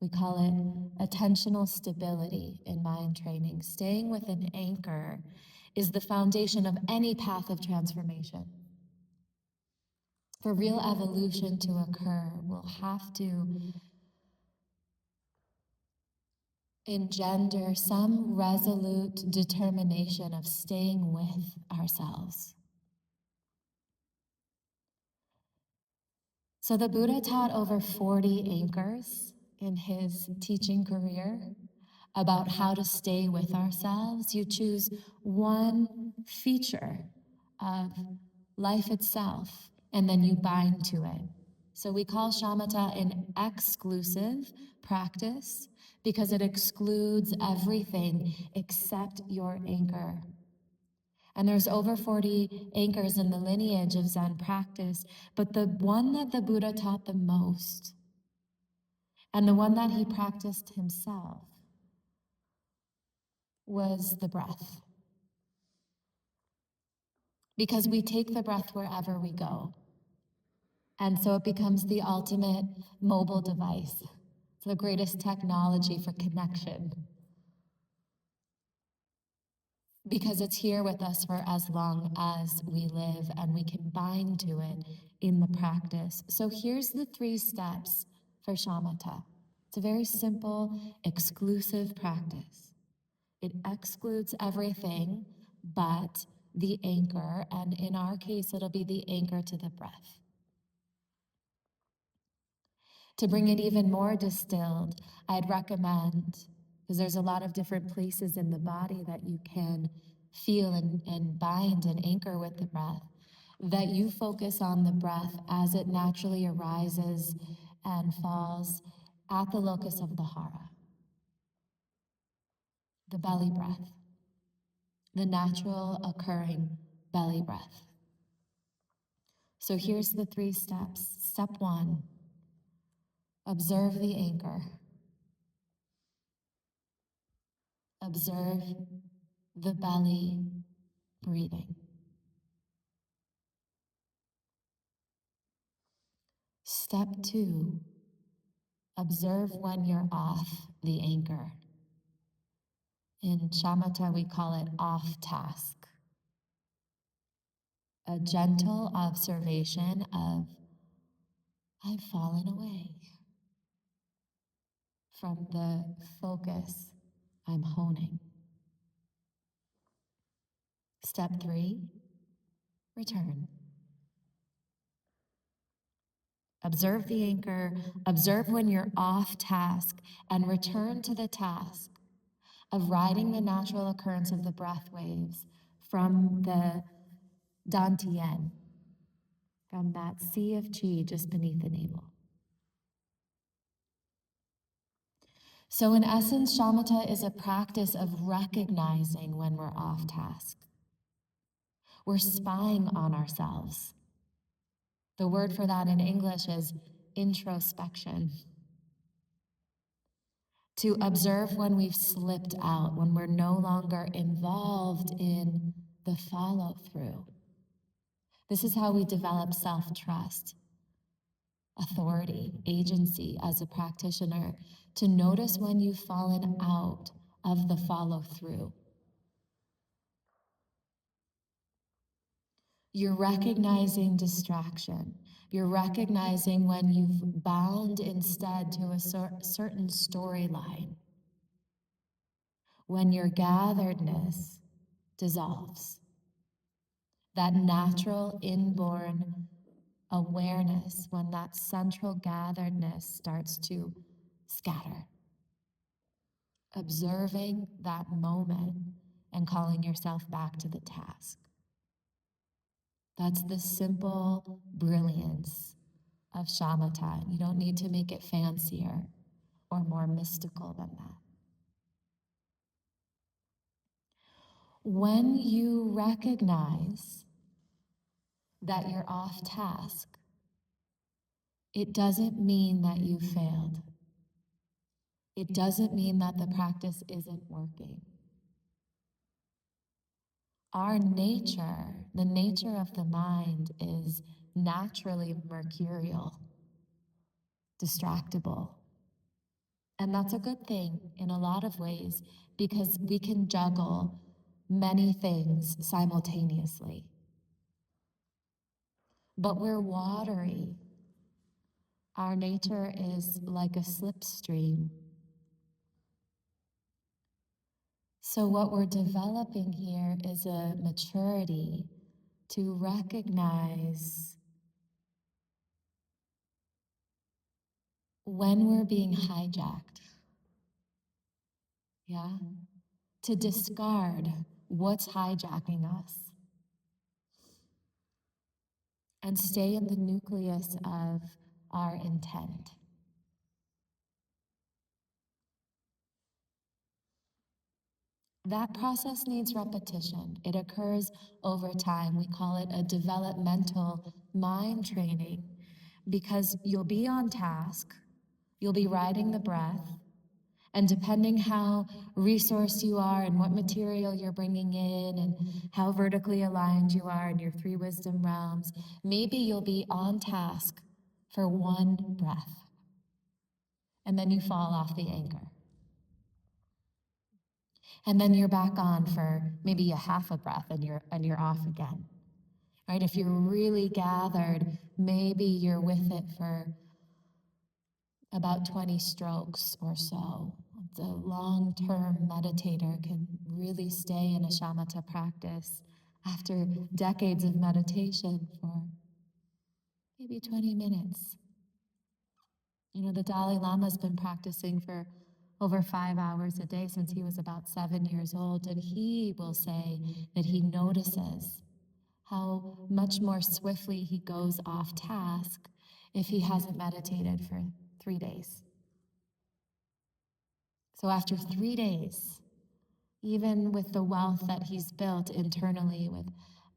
We call it attentional stability in mind training. Staying with an anchor is the foundation of any path of transformation. For real evolution to occur, we'll have to engender some resolute determination of staying with ourselves. So the Buddha taught over 40 anchors in his teaching career about how to stay with ourselves. You choose one feature of life itself, and then you bind to it. So we call Shamatha an exclusive practice because it excludes everything except your anchor. And there's over 40 anchors in the lineage of Zen practice, but the one that the Buddha taught the most, and the one that he practiced himself, was the breath. Because we take the breath wherever we go. And so it becomes the ultimate mobile device. It's the greatest technology for connection. Because it's here with us for as long as we live, and we can bind to it in the practice. So here's the 3 steps for Shamatha. It's a very simple, exclusive practice. It excludes everything but the anchor, and in our case, it'll be the anchor to the breath. To bring it even more distilled, I'd recommend, because there's a lot of different places in the body that you can feel and bind and anchor with the breath, that you focus on the breath as it naturally arises and falls at the locus of the hara, the belly breath, the natural occurring belly breath. So here's the 3 steps. Step 1, observe the anchor. Observe the belly breathing. Step 2, observe when you're off the anchor. In Shamatha, we call it off task. A gentle observation of, I've fallen away from the focus I'm honing. Step 3, return. Observe the anchor, observe when you're off task, and return to the task of riding the natural occurrence of the breath waves from the Dantian, from that sea of chi just beneath the navel. So in essence, Shamatha is a practice of recognizing when we're off task. We're spying on ourselves. The word for that in English is introspection. To observe when we've slipped out, when we're no longer involved in the follow-through. This is how we develop self-trust, authority, agency as a practitioner, to notice when you've fallen out of the follow-through. You're recognizing distraction. You're recognizing when you've bound instead to a certain storyline. When your gatheredness dissolves. That natural inborn awareness, when that central gatheredness starts to scatter. Observing that moment and calling yourself back to the task. That's the simple brilliance of Shamatha. You don't need to make it fancier or more mystical than that. When you recognize that you're off task, it doesn't mean that you failed. It doesn't mean that the practice isn't working. Our nature, the nature of the mind, is naturally mercurial, distractible. And that's a good thing in a lot of ways because we can juggle many things simultaneously. But we're watery. Our nature is like a slipstream. So, what we're developing here is a maturity to recognize when we're being hijacked. Yeah? To discard what's hijacking us and stay in the nucleus of our intent. That process needs repetition. It occurs over time. We call it a developmental mind training because you'll be on task, you'll be riding the breath, and depending how resourced you are and what material you're bringing in and how vertically aligned you are in your three wisdom realms, maybe you'll be on task for one breath and then you fall off the anchor. And then you're back on for maybe a half a breath and you're off again. Right? If you're really gathered, maybe you're with it for about 20 strokes or so. The long-term meditator can really stay in a shamatha practice after decades of meditation for maybe 20 minutes. You know, the Dalai Lama's been practicing for over 5 hours a day since he was about 7 years old, and he will say that he notices how much more swiftly he goes off task if he hasn't meditated for 3 days. So after 3 days, even with the wealth that he's built internally with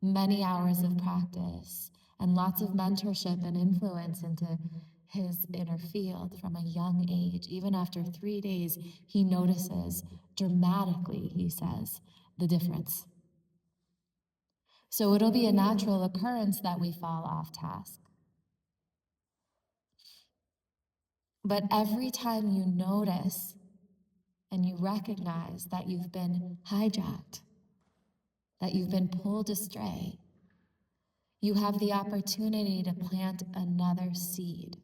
many hours of practice and lots of mentorship and influence into his inner field from a young age, even after 3 days, he notices dramatically, he says, the difference. So it'll be a natural occurrence that we fall off task. But every time you notice and you recognize that you've been hijacked, that you've been pulled astray, you have the opportunity to plant another seed.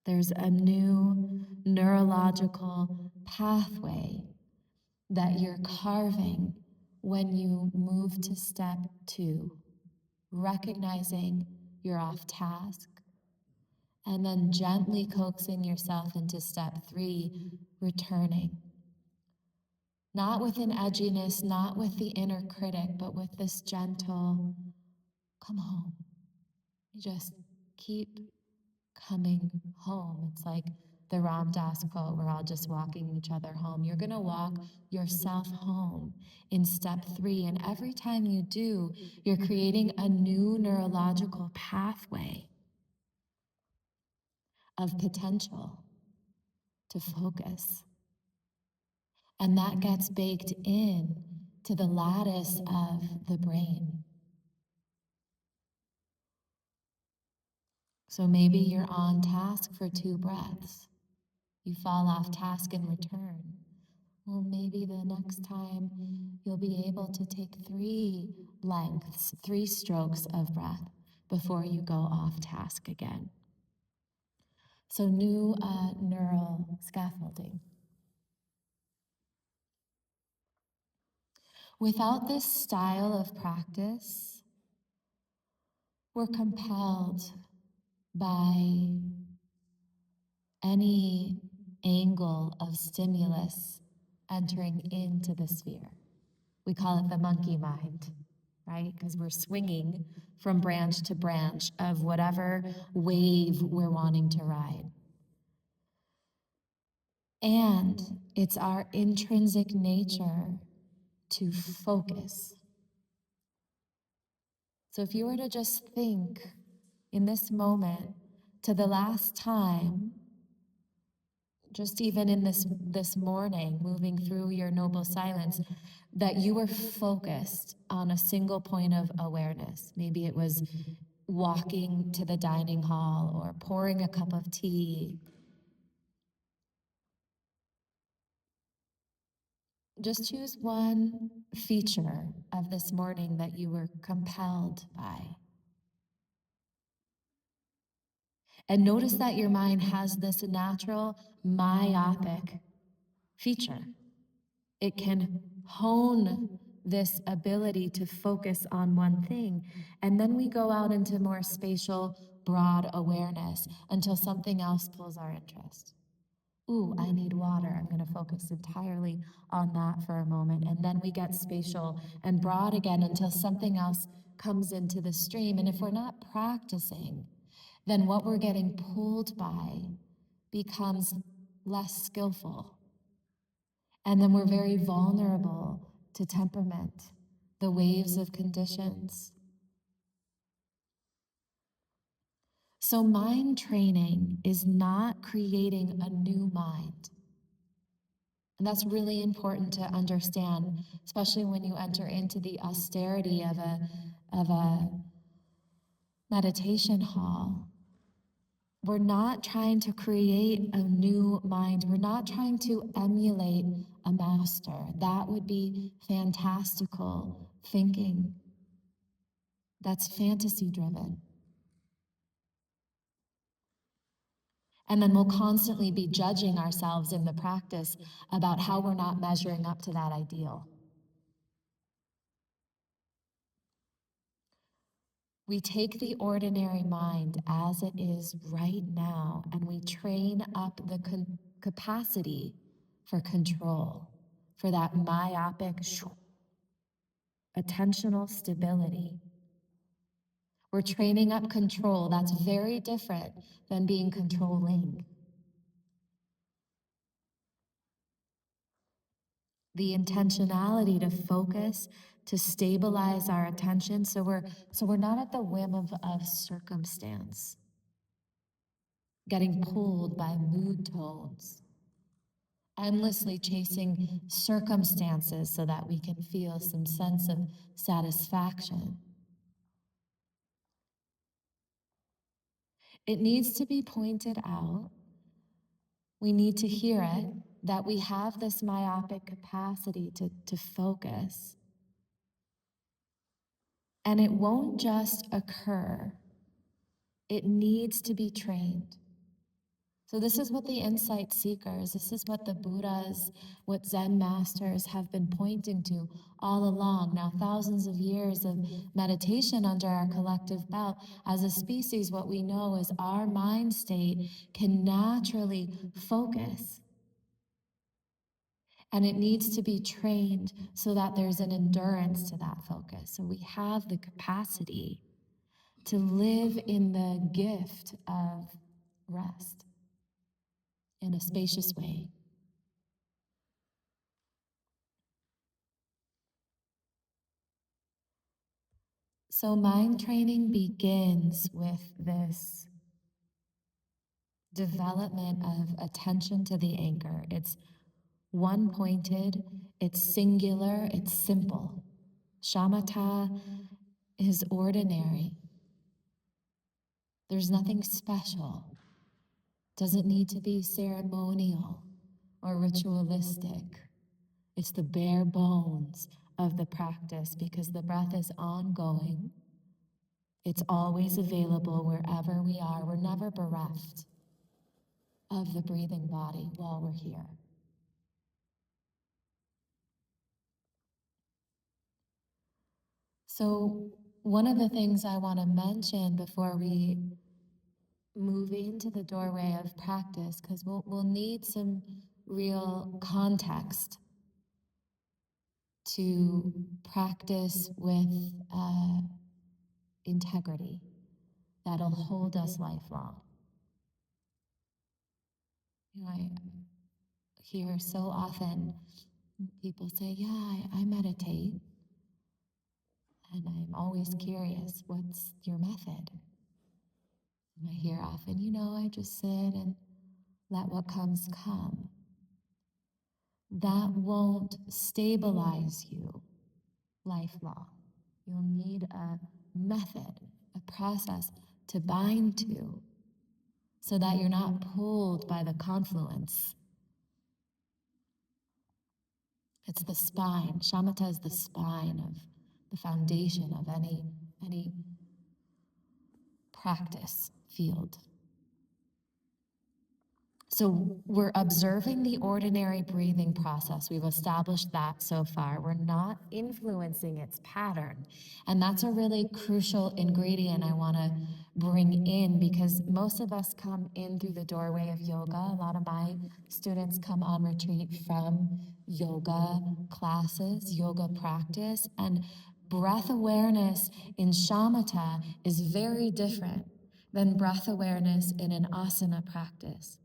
There's a new neurological pathway that you're carving when you move to step 2, recognizing you're off task, and then gently coaxing yourself into step 3, returning. Not with an edginess, not with the inner critic, but with this gentle, come home. You just keep coming home. It's like the Ram Dass quote, we're all just walking each other home. You're gonna walk yourself home in step 3. And every time you do, you're creating a new neurological pathway of potential to focus. And that gets baked in to the lattice of the brain. So maybe you're on task for 2 breaths. You fall off task and return. Well, maybe the next time you'll be able to take 3 lengths, 3 strokes of breath before you go off task again. So new neural scaffolding. Without this style of practice, we're compelled by any angle of stimulus entering into the sphere. We call it the monkey mind, right? Because we're swinging from branch to branch of whatever wave we're wanting to ride. And it's our intrinsic nature to focus. So if you were to just think in this moment to the last time, just even in this morning, moving through your noble silence, that you were focused on a single point of awareness. Maybe it was walking to the dining hall or pouring a cup of tea. just choose one feature of this morning that you were compelled by. And notice that your mind has this natural myopic feature. It can hone this ability to focus on one thing. And then we go out into more spatial, broad awareness until something else pulls our interest. Ooh, I need water. I'm going to focus entirely on that for a moment. And then we get spatial and broad again until something else comes into the stream. And if we're not practicing, then what we're getting pulled by becomes less skillful. And then we're very vulnerable to temperament, the waves of conditions. So mind training is not creating a new mind. And that's really important to understand, especially when you enter into the austerity of a meditation hall. We're not trying to create a new mind. We're not trying to emulate a master. That would be fantastical thinking. That's fantasy driven. And then we'll constantly be judging ourselves in the practice about how we're not measuring up to that ideal. We take the ordinary mind as it is right now, and we train up the capacity for control, for that myopic, attentional stability. We're training up control. That's very different than being controlling. The intentionality to focus, to stabilize our attention, so we're not at the whim of circumstance, getting pulled by mood tones, endlessly chasing circumstances so that we can feel some sense of satisfaction. It needs to be pointed out. We need to hear it, that we have this myopic capacity to focus. And it won't just occur. It needs to be trained. So this is what the insight seekers, this is what the Buddhas, what Zen masters have been pointing to all along. Now, thousands of years of meditation under our collective belt. As a species, what we know is our mind state can naturally focus. And it needs to be trained so that there's an endurance to that focus. So we have the capacity to live in the gift of rest in a spacious way. So mind training begins with this development of attention to the anchor. It's one-pointed, it's singular, it's simple. Shamatha is ordinary. There's nothing special. Doesn't need to be ceremonial or ritualistic. It's the bare bones of the practice because the breath is ongoing. It's always available wherever we are. We're never bereft of the breathing body while we're here. So one of the things I want to mention before we move into the doorway of practice, because we'll need some real context to practice with integrity that'll hold us lifelong. I hear so often people say, yeah, I meditate. And I'm always curious, what's your method? And I hear often, I just sit and let what comes come. That won't stabilize you lifelong. You'll need a method, a process to bind to so that you're not pulled by the confluence It's the spine. Shamatha is the spine of the foundation of any practice field. So we're observing the ordinary breathing process. We've established that so far. We're not influencing its pattern. And that's a really crucial ingredient I want to bring in, because most of us come in through the doorway of yoga. A lot of my students come on retreat from yoga classes, yoga practice, and breath awareness in shamatha is very different than breath awareness in an asana practice.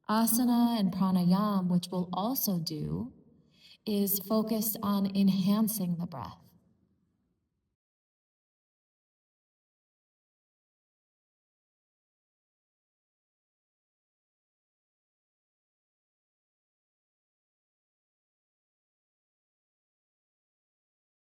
Asana and pranayama, which we'll also do, is focused on enhancing the breath.